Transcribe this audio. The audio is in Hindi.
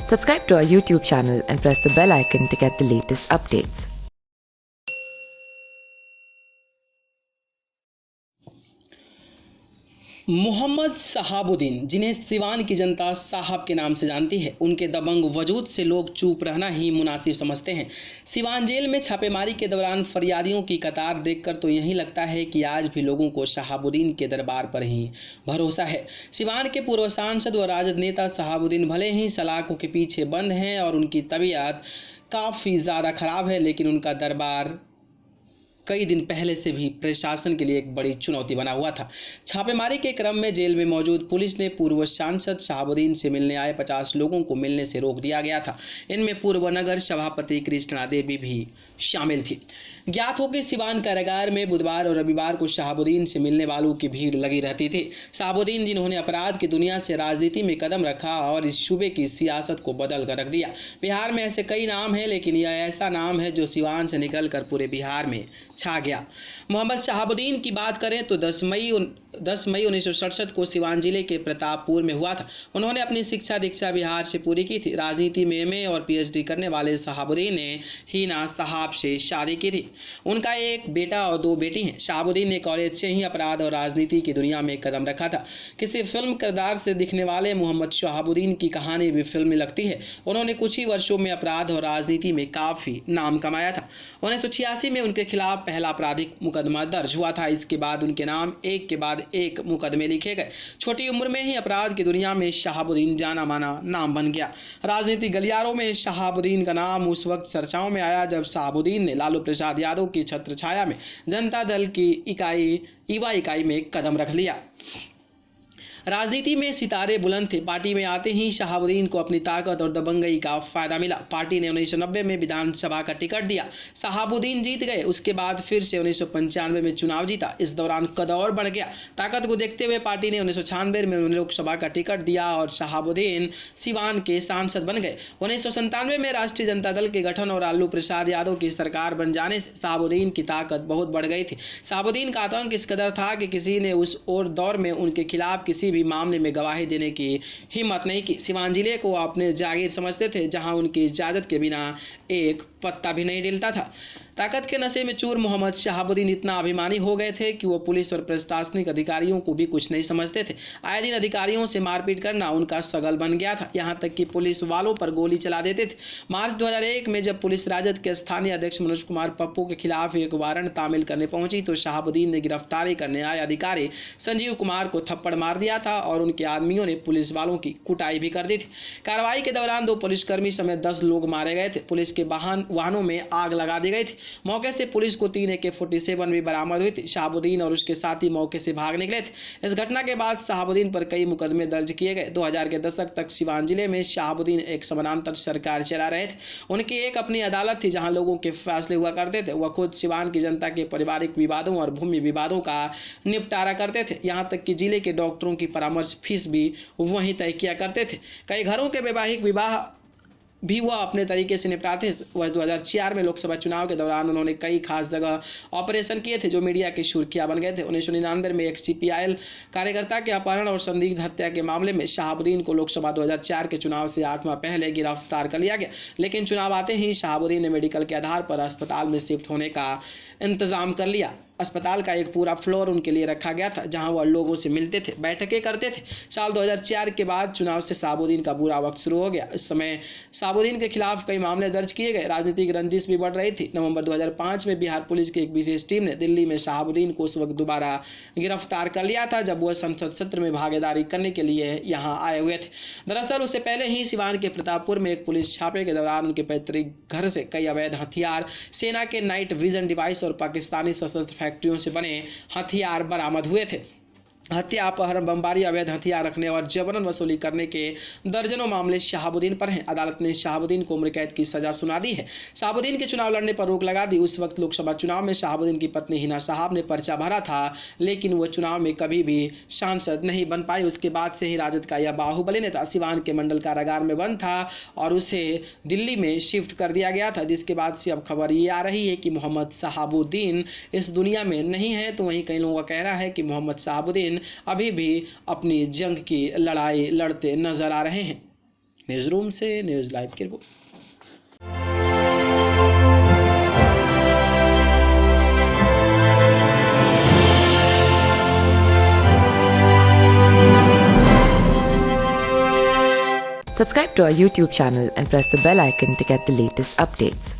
Subscribe to our YouTube channel and press the bell icon to get the latest updates. Mohammad Shahabuddin, जिन्हें सिवान की जनता साहब के नाम से जानती है, उनके दबंग वजूद से लोग चुप रहना ही मुनासिब समझते हैं। सिवान जेल में छापेमारी के दौरान फरियादियों की कतार देखकर तो यही लगता है कि आज भी लोगों को शहाबुद्दीन के दरबार पर ही भरोसा है। सिवान के पूर्व सांसद व राजद नेता शहाबुद्दीन भले ही सलाखों के पीछे बंद हैं और उनकी तबीयत काफ़ी ज़्यादा ख़राब है, लेकिन उनका दरबार कई दिन पहले से भी प्रशासन के लिए एक बड़ी चुनौती बना हुआ था। छापेमारी के क्रम में जेल में मौजूद पुलिस ने पूर्व सांसद शहाबुद्दीन से मिलने आए 50 लोगों को मिलने से रोक दिया गया था। इनमें पूर्व नगर सभापति कृष्णा देवी भी शामिल थी। ज्ञात हो कि सिवान कारागार में बुधवार और रविवार को शहाबुद्दीन से मिलने वालों की भीड़ लगी रहती थी। शहाबुद्दीन, जिन्होंने अपराध की दुनिया से राजनीति में कदम रखा और इस सूबे की सियासत को बदल कर रख दिया। बिहार में ऐसे कई नाम हैं, लेकिन यह ऐसा नाम है जो सिवान से निकलकर पूरे बिहार में छा गया। मोहम्मद शहाबुद्दीन की बात करें तो 10 मई 1967 को सिवान जिले के प्रतापपुर में हुआ था। उन्होंने अपनी शिक्षा दीक्षा बिहार से पूरी की थी। राजनीति में एमए और पीएचडी करने वाले शहाबुद्दीन ने हीना साहब से शादी की थी। उनका एक बेटा और 2 बेटी हैं। शहाबुद्दीन ने कॉलेज से ही अपराध और राजनीति की दुनिया में कदम रखा था। किसी फिल्म किरदार से दिखने वाले मोहम्मद शहाबुद्दीन की कहानी भी फिल्मी लगती है। उन्होंने कुछ ही वर्षों में अपराध और राजनीति में काफ़ी नाम कमाया था। 1986 में उनके खिलाफ पहला आपराधिक मुकदमा दर्ज हुआ था। इसके बाद उनके नाम एक के बाद एक मुकदमे लिखे गए। छोटी उम्र में ही अपराध की दुनिया में शहाबुद्दीन जाना माना नाम बन गया। राजनीतिक गलियारों में शहाबुद्दीन का नाम उस वक्त चर्चाओं में आया जब शहाबुद्दीन ने लालू प्रसाद यादव की छत्र छाया में जनता दल की युवा इकाई में कदम रख लिया। राजनीति में सितारे बुलंद थे। पार्टी में आते ही शहाबुद्दीन को अपनी ताकत और दबंगई का फायदा मिला। पार्टी ने 1990 में विधानसभा का टिकट दिया। शहाबुद्दीन जीत गए। उसके बाद फिर से 1995 में चुनाव जीता। इस दौरान कद और बढ़ गया। ताकत को देखते हुए पार्टी ने 1996 में लोकसभा का टिकट दिया और शहाबुद्दीन सिवान के सांसद बन गए। 1997 में राष्ट्रीय जनता दल के गठन और लालू प्रसाद यादव की सरकार बन जाने से शहाबुद्दीन की ताकत बहुत बढ़ गई थी। शहाबुद्दीन का आतंक इस कदर था कि किसी ने उस और दौर में उनके खिलाफ किसी भी मामले में गवाही देने की हिम्मत नहीं की। सिवान जिले को अपने जागीर समझते थे, जहां उनकी इजाजत के बिना एक पत्ता भी नहीं हिलता था। ताकत के नशे में चूर मोहम्मद शहाबुद्दीन इतना अभिमानी हो गए थे कि वो पुलिस और प्रशासनिक अधिकारियों को भी कुछ नहीं समझते थे। आए दिन अधिकारियों से मारपीट करना उनका सगल बन गया था। यहाँ तक कि पुलिस वालों पर गोली चला देते थे। मार्च 2001 में जब पुलिस राजद के स्थानीय अध्यक्ष मनोज कुमार पप्पू के खिलाफ एक वारंट तामील करने पहुंची तो शहाबुद्दीन ने गिरफ्तारी करने आए अधिकारी संजीव कुमार को थप्पड़ मार दिया था और उनके आदमियों ने पुलिस वालों की कुटाई भी कर दी थी। कार्रवाई के दौरान 2 पुलिसकर्मी समेत 10 लोग मारे गए थे। पुलिस के वाहनों में आग लगा दी गई थी। मौके से पुलिस को 3 AK-47 भी बरामद हुई थी। शहाबुद्दीन और उसके साथी मौके से भाग निकले थे। इस घटना के बाद शहाबुद्दीन पर कई मुकदमे दर्ज किए गए। 2000 के दशक तक सिवान जिले में शहाबुद्दीन एक समानांतर सरकार चला रहे थे। उनकी एक अपनी अदालत थी जहां लोगों के फैसले हुआ करते थे। वह खुद सिवान की जनता के पारिवारिक विवादों और भूमि विवादों का निपटारा करते थे। यहाँ तक कि जिले के डॉक्टरों की परामर्श फीस भी वहीं तय किया करते थे। कई घरों के वैवाहिक विवाह भी वह अपने तरीके से निपटाते। वर्ष 2004 में लोकसभा चुनाव के दौरान उन्होंने कई खास जगह ऑपरेशन किए थे जो मीडिया की सुर्खियां बन गए थे। 1999 में एक CPIL कार्यकर्ता के अपहरण और संदिग्ध हत्या के मामले में शहाबुद्दीन को लोकसभा 2004 के चुनाव से 8 माह पहले गिरफ्तार कर लिया गया, लेकिन चुनाव आते ही शहाबुद्दीन ने मेडिकल के आधार पर अस्पताल में शिफ्ट होने का इंतजाम कर लिया। अस्पताल का एक पूरा फ्लोर उनके लिए रखा गया था जहां वह लोगों से मिलते थे, बैठकें करते थे। साल 2004 के बाद चुनाव से शहाबुद्दीन का बुरा वक्त शुरू हो गया। इस समय शहाबुद्दीन के खिलाफ कई मामले दर्ज किए गए। राजनीतिक रंजिश भी बढ़ रही थी। नवंबर 2005 में बिहार पुलिस की एक विशेष टीम ने दिल्ली में शहाबुद्दीन को उस वक्त दोबारा गिरफ्तार कर लिया था जब वह संसद सत्र में भागीदारी करने के लिए यहाँ आए हुए थे। दरअसल उससे पहले ही सिवान के प्रतापपुर में एक पुलिस छापे के दौरान उनके पैतृक घर से कई अवैध हथियार, सेना के नाइट विजन डिवाइस और पाकिस्तानी सशस्त्र फैक्ट्रियों से बने हथियार बरामद हुए थे। हत्या, अपहरण, बमबारी, अवैध हथियार रखने और जबरन वसूली करने के दर्जनों मामले शहाबुद्दीन पर हैं। अदालत ने शहाबुद्दीन को उम्र कैद की सजा सुना दी है। शहाबुद्दीन के चुनाव लड़ने पर रोक लगा दी। उस वक्त लोकसभा चुनाव में शहाबुद्दीन की पत्नी हिना साहब ने पर्चा भरा था, लेकिन वह चुनाव में कभी भी सांसद नहीं बन पाई। उसके बाद से ही राजद का यह बाहुबली नेता सिवान के मंडल कारागार में बंद था और उसे दिल्ली में शिफ्ट कर दिया गया था, जिसके बाद से अब खबर ये आ रही है कि मोहम्मद शहाबुद्दीन इस दुनिया में नहीं है। तो वहीं कई लोगों का कहना है कि मोहम्मद शहाबुद्दीन अभी भी अपनी जंग की लड़ाई लड़ते नजर आ रहे हैं। न्यूज़ रूम से न्यूज़ लाइव की report. Subscribe to our YouTube channel and press the bell icon to get the latest updates.